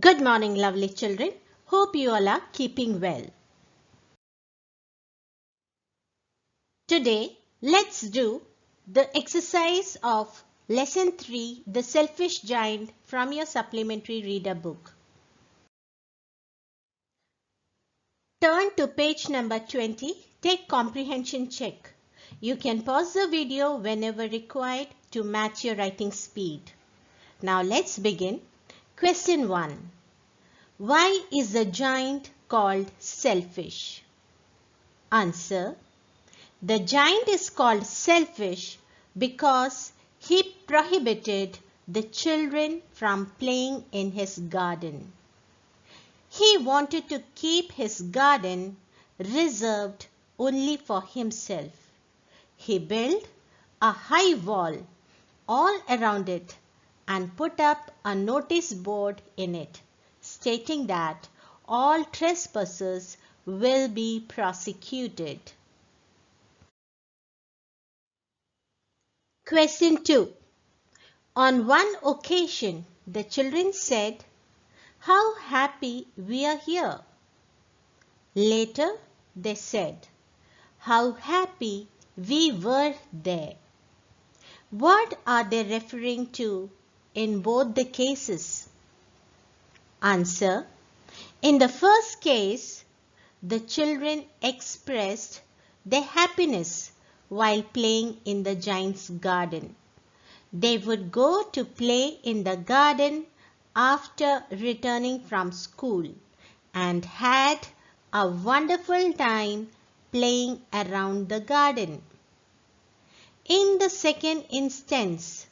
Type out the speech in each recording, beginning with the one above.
Good morning, lovely children. Hope you all are keeping well. Today, let's do the exercise of Lesson 3, The Selfish Giant from your supplementary reader book. Turn to page number 20. Take comprehension check. You can pause the video whenever required to match your writing speed. Now let's begin. Question 1. Why is the giant called selfish? Answer. The giant is called selfish because he prohibited the children from playing in his garden. He wanted to keep his garden reserved only for himself. He built a high wall all around it and put up a notice board in it stating that all trespassers will be prosecuted. Question 2. On one occasion, the children said, "How happy we are here." Later, they said, "How happy we were there." What are they referring to in both the cases? Answer. In the first case, the children expressed their happiness while playing in the giant's garden. They would go to play in the garden after returning from school and had a wonderful time playing around the garden. In the second instance,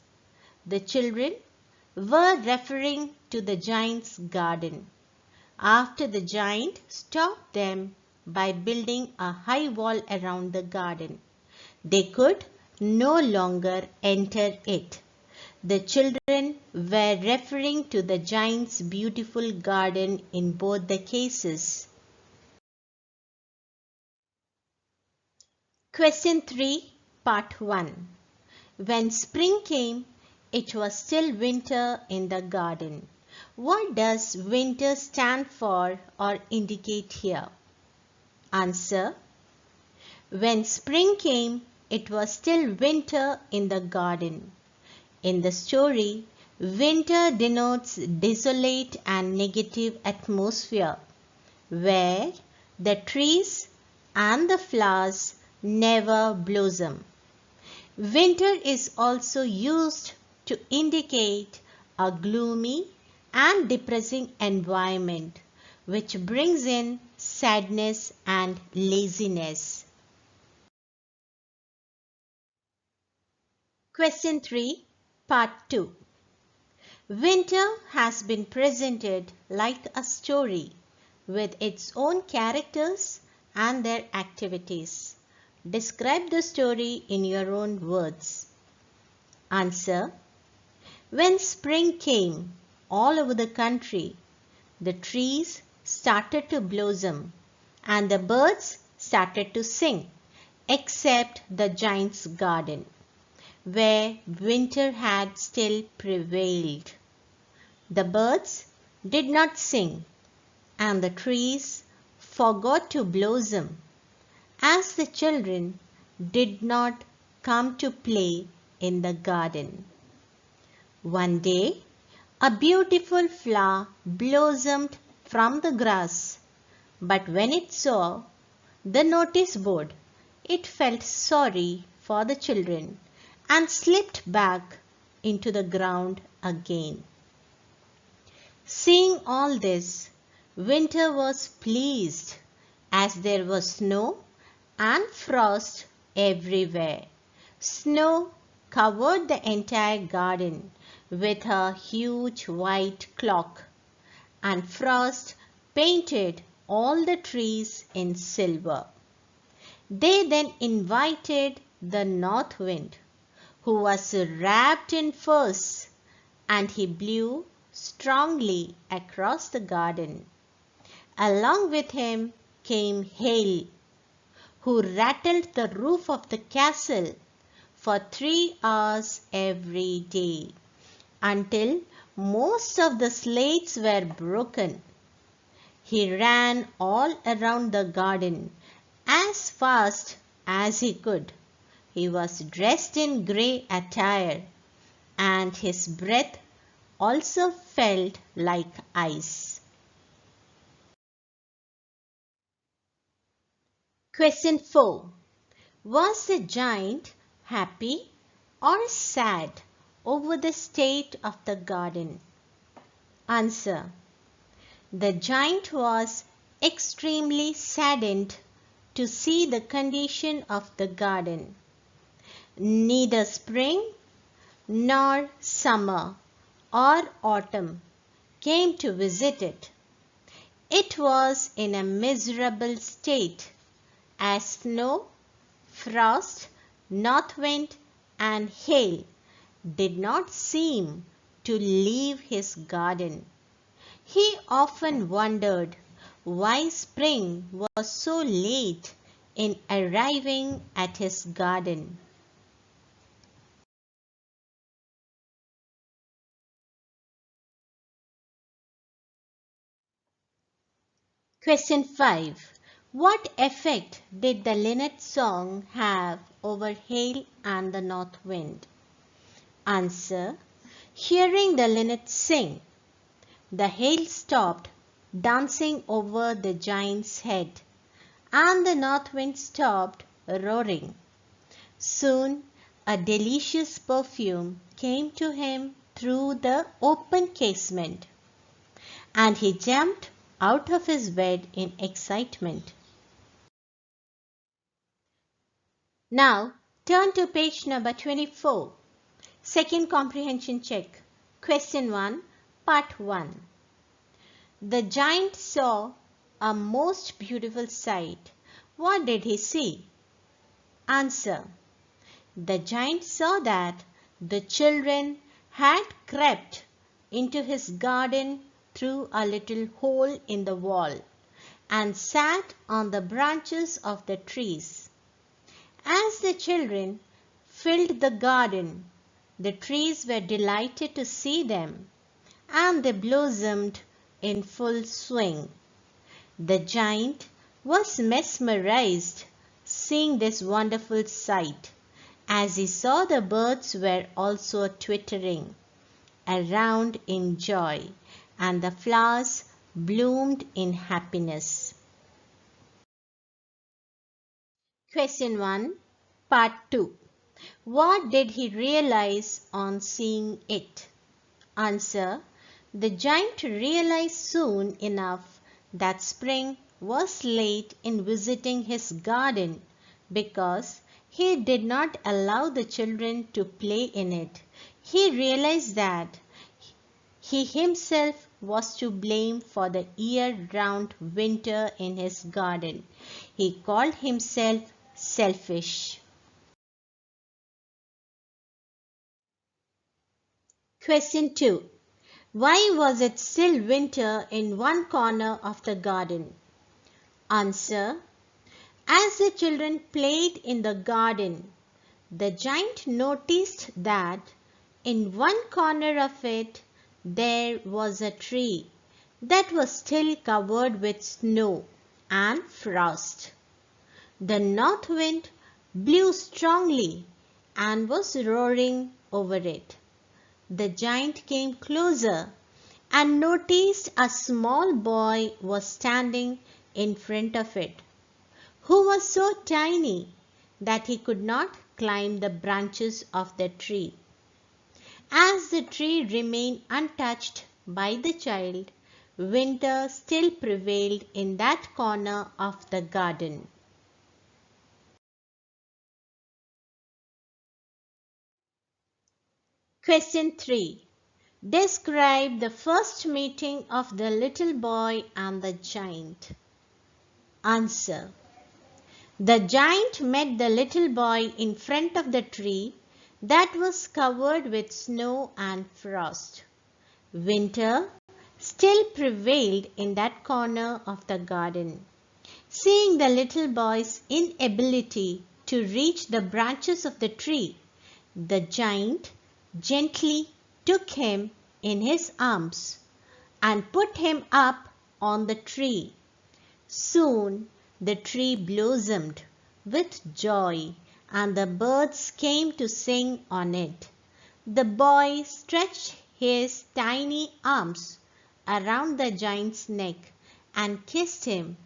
the children were referring to the giant's garden after the giant stopped them by building a high wall around the garden. They could no longer enter it. The children were referring to the giant's beautiful garden in both the cases. Question 3, Part 1. When spring came, it was still winter in the garden. What does winter stand for or indicate here? Answer. When spring came, it was still winter in the garden. In the story, winter denotes desolate and negative atmosphere, where the trees and the flowers never blossom. Winter is also used to indicate a gloomy and depressing environment, which brings in sadness and laziness. Question 3, Part 2. Winter has been presented like a story with its own characters and their activities. Describe the story in your own words. Answer. When spring came all over the country, the trees started to blossom and the birds started to sing, except the giant's garden, where winter had still prevailed. The birds did not sing, and the trees forgot to blossom, as the children did not come to play in the garden. One day, a beautiful flower blossomed from the grass, but when it saw the notice board, it felt sorry for the children and slipped back into the ground again. Seeing all this, winter was pleased, as there was snow and frost everywhere. Snow covered the entire garden with a huge white cloak, and frost painted all the trees in silver. They then invited the north wind, who was wrapped in furs, and he blew strongly across the garden. Along with him came Hail, who rattled the roof of the castle for 3 hours every day. until most of the slates were broken. He ran all around the garden as fast as he could. He was dressed in grey attire, and his breath also felt like ice. Question 4. Was the giant happy or sad over the state of the garden? Answer. The giant was extremely saddened to see the condition of the garden. Neither spring nor summer or autumn came to visit it. It was in a miserable state, as snow, frost, north wind, and hail did not seem to leave his garden. He often wondered why spring was so late in arriving at his garden. Question 5. What effect did the linnet song have over hail and the north wind? Answer. Hearing the linnet sing, the hail stopped dancing over the giant's head, and the north wind stopped roaring. Soon a delicious perfume came to him through the open casement, and he jumped out of his bed in excitement. Now turn to page number 24. Second comprehension check. Question 1, part 1. The giant saw a most beautiful sight. What did he see? Answer. The giant saw that the children had crept into his garden through a little hole in the wall and sat on the branches of the trees. As the children filled the garden, the trees were delighted to see them, and they blossomed in full swing. The giant was mesmerized seeing this wonderful sight, as he saw the birds were also twittering around in joy, and the flowers bloomed in happiness. Question 1, part 2. What did he realize on seeing it? Answer. The giant realized soon enough that spring was late in visiting his garden because he did not allow the children to play in it. He realized that he himself was to blame for the year-round winter in his garden. He called himself selfish. Question 2. Why was it still winter in one corner of the garden? Answer. As the children played in the garden, the giant noticed that in one corner of it there was a tree that was still covered with snow and frost. The north wind blew strongly and was roaring over it. The giant came closer and noticed a small boy was standing in front of it, who was so tiny that he could not climb the branches of the tree. As the tree remained untouched by the child, winter still prevailed in that corner of the garden. Question 3. Describe the first meeting of the little boy and the giant. Answer. The giant met the little boy in front of the tree that was covered with snow and frost. Winter still prevailed in that corner of the garden. Seeing the little boy's inability to reach the branches of the tree, the giant gently took him in his arms and put him up on the tree. Soon the tree blossomed with joy, and the birds came to sing on it. The boy stretched his tiny arms around the giant's neck and kissed him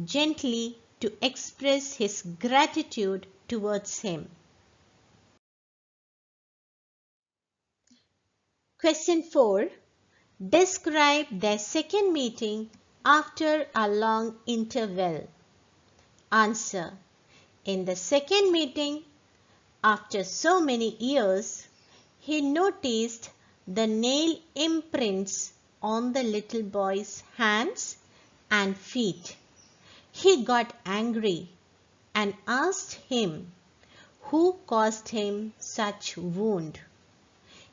gently to express his gratitude towards him. Question 4. Describe their second meeting after a long interval. Answer. In the second meeting, after so many years, he noticed the nail imprints on the little boy's hands and feet. He got angry and asked him who caused him such wound.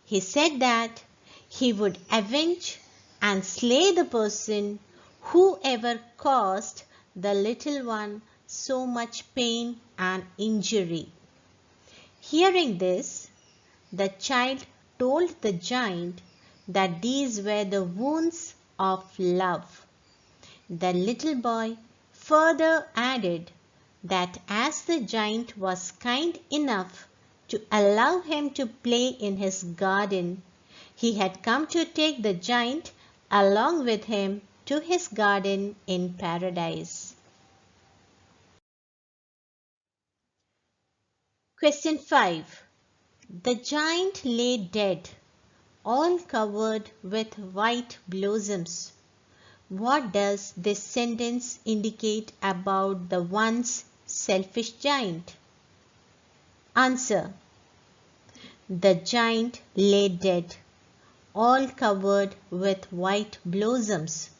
He said that he would avenge and slay the person who ever caused the little one so much pain and injury. Hearing this, the child told the giant that these were the wounds of love. The little boy further added that as the giant was kind enough to allow him to play in his garden, he had come to take the giant along with him to his garden in paradise. Question 5. The giant lay dead, all covered with white blossoms. What does this sentence indicate about the once selfish giant? Answer. The giant lay dead, all covered with white blossoms.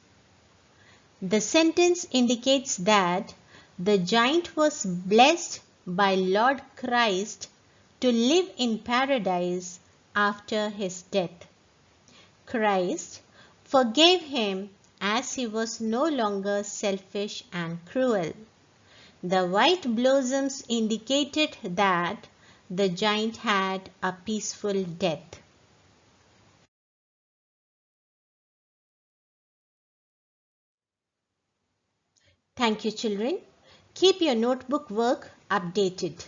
The sentence indicates that the giant was blessed by Lord Christ to live in paradise after his death. Christ forgave him as he was no longer selfish and cruel. The white blossoms indicated that the giant had a peaceful death. Thank you, children. Keep your notebook work updated.